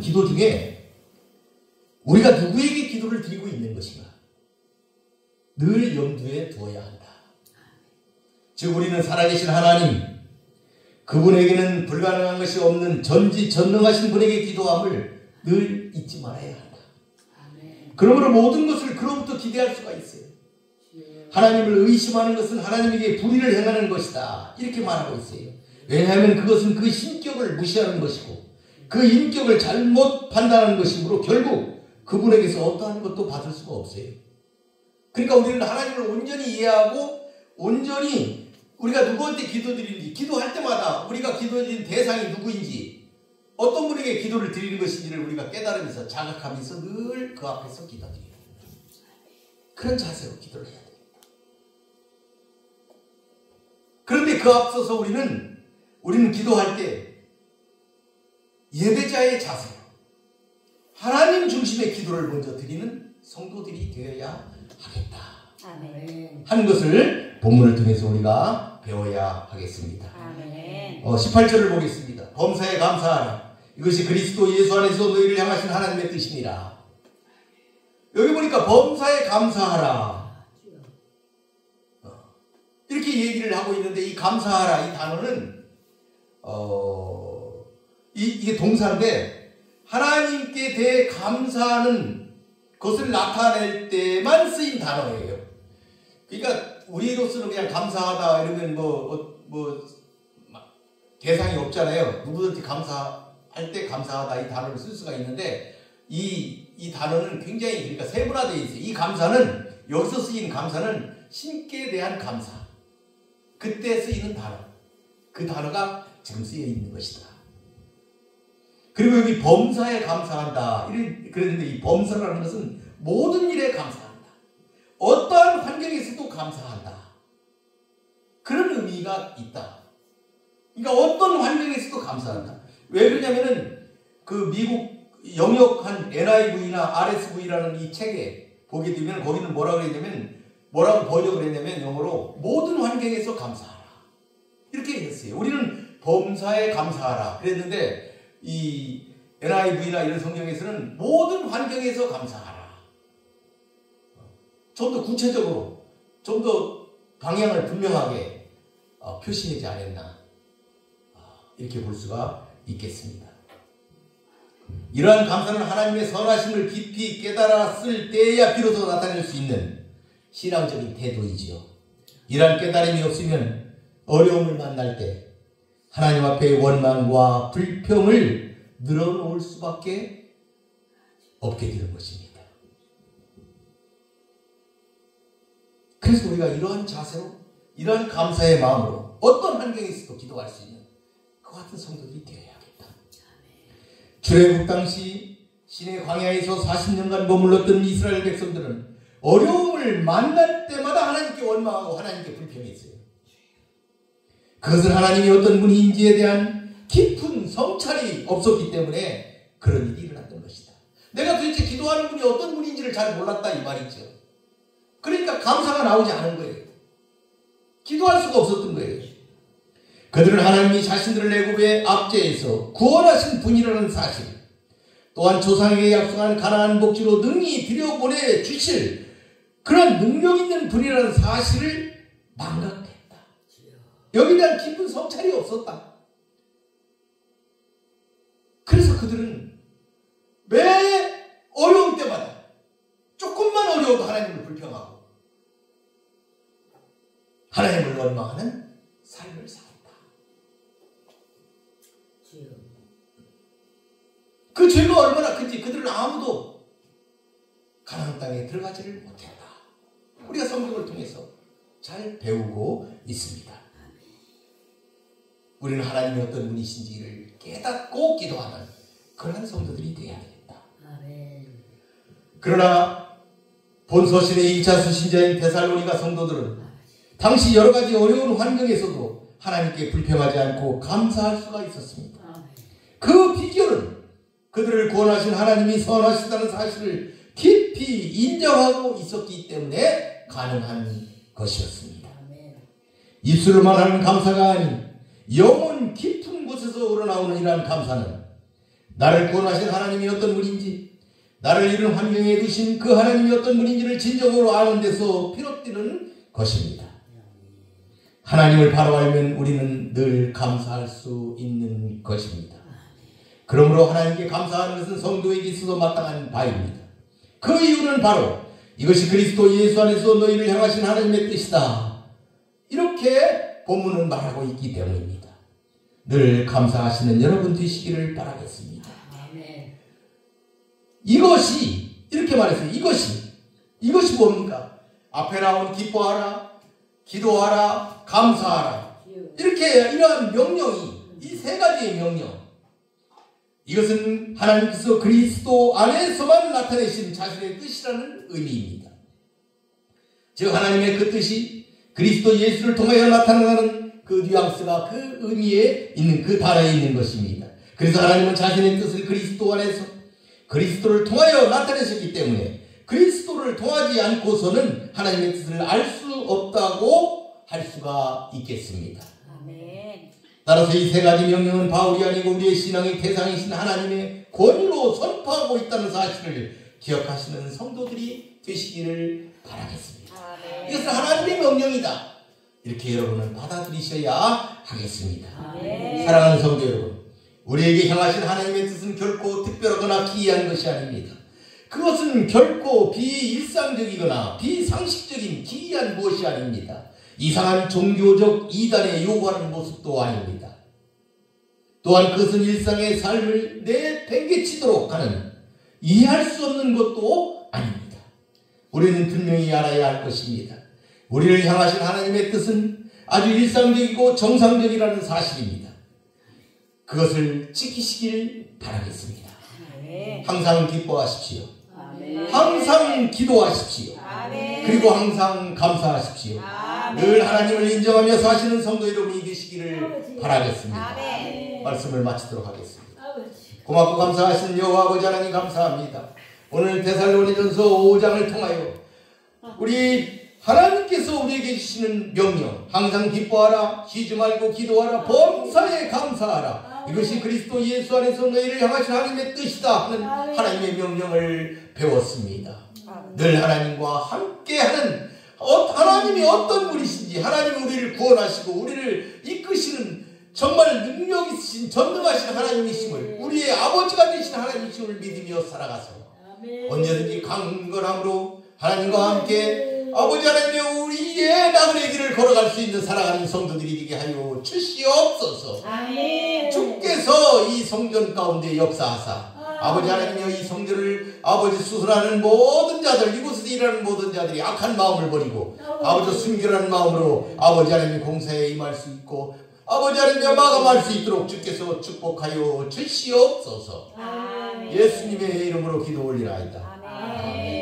기도 중에 우리가 누구에게 기도를 드리고 있는 것인가 늘 염두에 두어야 한다. 즉 우리는 살아계신 하나님, 그분에게는 불가능한 것이 없는 전지전능하신 분에게 기도함을 늘 잊지 말아야 한다. 그러므로 모든 것을 그로부터 기대할 수가 있어요. 하나님을 의심하는 것은 하나님에게 불의를 행하는 것이다, 이렇게 말하고 있어요. 왜냐하면 그것은 그 신격을 무시하는 것이고 그 인격을 잘못 판단하는 것이므로 결국 그분에게서 어떠한 것도 받을 수가 없어요. 그러니까 우리는 하나님을 온전히 이해하고 온전히 우리가 누구한테 기도드리는지, 기도할 때마다 우리가 기도드리는 대상이 누구인지, 어떤 분에게 기도를 드리는 것인지를 우리가 깨달으면서 자각하면서 늘 그 앞에서 기도드려요. 그런 자세로 기도를 해야 됩니다. 그런데 그 앞서서 우리는 기도할 때 예배자의 자세로 하나님 중심의 기도를 먼저 드리는 성도들이 되어야 하겠다 하는 것을 본문을 통해서 우리가 배워야 하겠습니다. 18절을 보겠습니다. 범사에 감사하라. 이것이 그리스도 예수 안에서 너희를 향하신 하나님의 뜻이니라. 여기 보니까 범사에 감사하라 이렇게 얘기를 하고 있는데, 이 감사하라 이 단어는 이게 동사인데 하나님께 대해 감사하는 것을 나타낼 때만 쓰인 단어예요. 그러니까 우리로서는 그냥 감사하다 이러면 뭐 대상이 없잖아요. 누구든지 감사할 때 감사하다 이 단어를 쓸 수가 있는데, 이 단어는 굉장히 그러니까 세분화되어 있어요. 이 감사는, 여기서 쓰인 감사는 신께 대한 감사, 그때 쓰이는 단어, 그 단어가 지금 쓰여 있는 것이다. 그리고 여기 범사에 감사한다 그랬는데, 이 범사라는 것은 모든 일에 감사한다, 어떠한 환경에서도 감사한다, 그런 의미가 있다. 그러니까 어떤 환경에서도 감사한다. 왜 그러냐면은 그 미국 영역한 NIV나 RSV라는 이 책에 보게 되면 거기는 뭐라고 번역을 했냐면 영어로 모든 환경에서 감사하라 이렇게 했어요. 우리는 범사에 감사하라 그랬는데 이 NIV나 이런 성경에서는 모든 환경에서 감사하라. 좀 더 구체적으로, 좀 더 방향을 분명하게 표시하지 않았나, 이렇게 볼 수가 있겠습니다. 이러한 감사는 하나님의 선하심을 깊이 깨달았을 때야 비로소 나타낼 수 있는 신앙적인 태도이지요. 이러한 깨달음이 없으면 어려움을 만날 때 하나님 앞에 원망과 불평을 늘어놓을 수밖에 없게 되는 것입니다. 그래서 우리가 이러한 자세로, 이러한 감사의 마음으로 어떤 환경에서도 기도할 수 있는 그 같은 성도들이 되어야겠다. 출애굽 당시 시내 광야에서 40년간 머물렀던 이스라엘 백성들은 어려움을 만날 때마다 하나님께 원망하고 하나님께 불평했어요. 그것은 하나님이 어떤 분인지에 대한 깊은 성찰이 없었기 때문에 그런 일이 일어났던 것이다. 내가 도대체 기도하는 분이 어떤 분인지를 잘 몰랐다 이 말이죠. 그러니까 감사가 나오지 않은 거예요. 기도할 수가 없었던 거예요. 그들은 하나님이 자신들을 애굽의 압제에서 구원하신 분이라는 사실, 또한 조상에게 약속한 가나안 복지로 능히 들여보내 주실 그런 능력 있는 분이라는 사실을 망각했다. 여기에 대한 깊은 성찰이 없었다. 그래서 그들은 매 어려울 때마다 조금만 어려워도 하나님을 불평하고 하나님을 원망하는 삶을 살았다. 그 죄가 얼마나 큰지 그들은 아무도 가나안 땅에 들어가지를 못했다. 우리가 성경을 통해서 잘 배우고 있습니다. 우리는 하나님이 어떤 분이신지를 깨닫고 기도하는 그런 성도들이 되어야 되겠다. 그러나 본서신의 2차 수신자인 데살로니가 성도들은 당시 여러 가지 어려운 환경에서도 하나님께 불평하지 않고 감사할 수가 있었습니다. 그 비결은 그들을 구원하신 하나님이 선하시다는 사실을 깊이 인정하고 있었기 때문에 가능한 것이었습니다. 입술로만 하는 감사가 아닌 영혼 깊은 곳에서 우러나오는 이러한 감사는 나를 구원하신 하나님이 어떤 분인지, 나를 이런 환경에 두신 그 하나님이 어떤 분인지를 진정으로 아는 데서 비롯되는 것입니다. 하나님을 바로 알면 우리는 늘 감사할 수 있는 것입니다. 그러므로 하나님께 감사하는 것은 성도에게 있어서 마땅한 바입니다. 그 이유는 바로 이것이 그리스도 예수 안에서 너희를 향하신 하나님의 뜻이다, 이렇게 본문은 말하고 있기 때문입니다. 늘 감사하시는 여러분 되시기를 바라겠습니다. 아멘. 이것이, 이렇게 말했어요. 이것이 뭡니까? 앞에 나온 기뻐하라, 기도하라, 감사하라, 이렇게 이러한 명령이, 이 세 가지의 명령, 이것은 하나님께서 그리스도 안에서만 나타내신 자신의 뜻이라는 의미입니다. 즉 하나님의 그 뜻이 그리스도 예수를 통하여 나타나는 그 뉘앙스가 그 의미에 있는, 그 단어에 있는 것입니다. 그래서 하나님은 자신의 뜻을 그리스도 안에서 그리스도를 통하여 나타내셨기 때문에 그리스도를 통하지 않고서는 하나님의 뜻을 알 수 없다고 할 수가 있겠습니다. 아멘. 따라서 이 세 가지 명령은 바울이 아니고 우리의 신앙의 대상이신 하나님의 권위로 선포하고 있다는 사실을 기억하시는 성도들이 되시기를 바라겠습니다. 아멘. 이것은 하나님의 명령이다, 이렇게 여러분은 받아들이셔야 하겠습니다. 아멘. 사랑하는 성도 여러분, 우리에게 향하신 하나님의 뜻은 결코 특별하거나 기이한 것이 아닙니다. 그것은 결코 비일상적이거나 비상식적인 기이한 무엇이 아닙니다. 이상한 종교적 이단에 요구하는 모습도 아닙니다. 또한 그것은 일상의 삶을 내팽개치도록 하는 이해할 수 없는 것도 아닙니다. 우리는 분명히 알아야 할 것입니다. 우리를 향하신 하나님의 뜻은 아주 일상적이고 정상적이라는 사실입니다. 그것을 지키시길 바라겠습니다. 아멘. 항상 기뻐하십시오. 아멘. 항상 기도하십시오. 아멘. 그리고 항상 감사하십시오. 아멘. 늘 하나님을 인정하며 사시는 성도 여러분이 되시기를 바라겠습니다. 아멘. 말씀을 마치도록 하겠습니다. 아버지. 고맙고 감사하신 여호와 아버지 하나님 감사합니다. 오늘 데살로니전서 5장을 통하여 우리 하나님께서 우리에게 주시는 명령, 항상 기뻐하라, 쉬지 말고 기도하라, 범사에 감사하라, 이것이 그리스도 예수 안에서 너희를 향하신 하나님의 뜻이다 하는 하나님의 명령을 배웠습니다. 늘 하나님과 함께하는, 하나님이 어떤 분이신지, 하나님이 우리를 구원하시고 우리를 이끄시는 정말 능력 있으신 전능하신 하나님이심을, 우리의 아버지가 되신 하나님이심을 믿으며 살아가서 언제든지 강건함으로 하나님과 함께 아버지 하나님의 우리의 나그네 길을 걸어갈 수 있는 살아가는 성도들이 되게 하여 주시옵소서. 아멘. 주께서 이 성전 가운데 역사하사 아버지 하나님이여 이 성전을 아버지 수술하는 모든 자들, 이곳에서 일하는 모든 자들이 악한 마음을 버리고 아버지 순결한 마음으로 아버지 하나님의 공사에 임할 수 있고 아버지 하나님이여 마감할 수 있도록 주께서 축복하여 주시옵소서. 아멘. 예수님의 이름으로 기도 올리나이다. 아멘.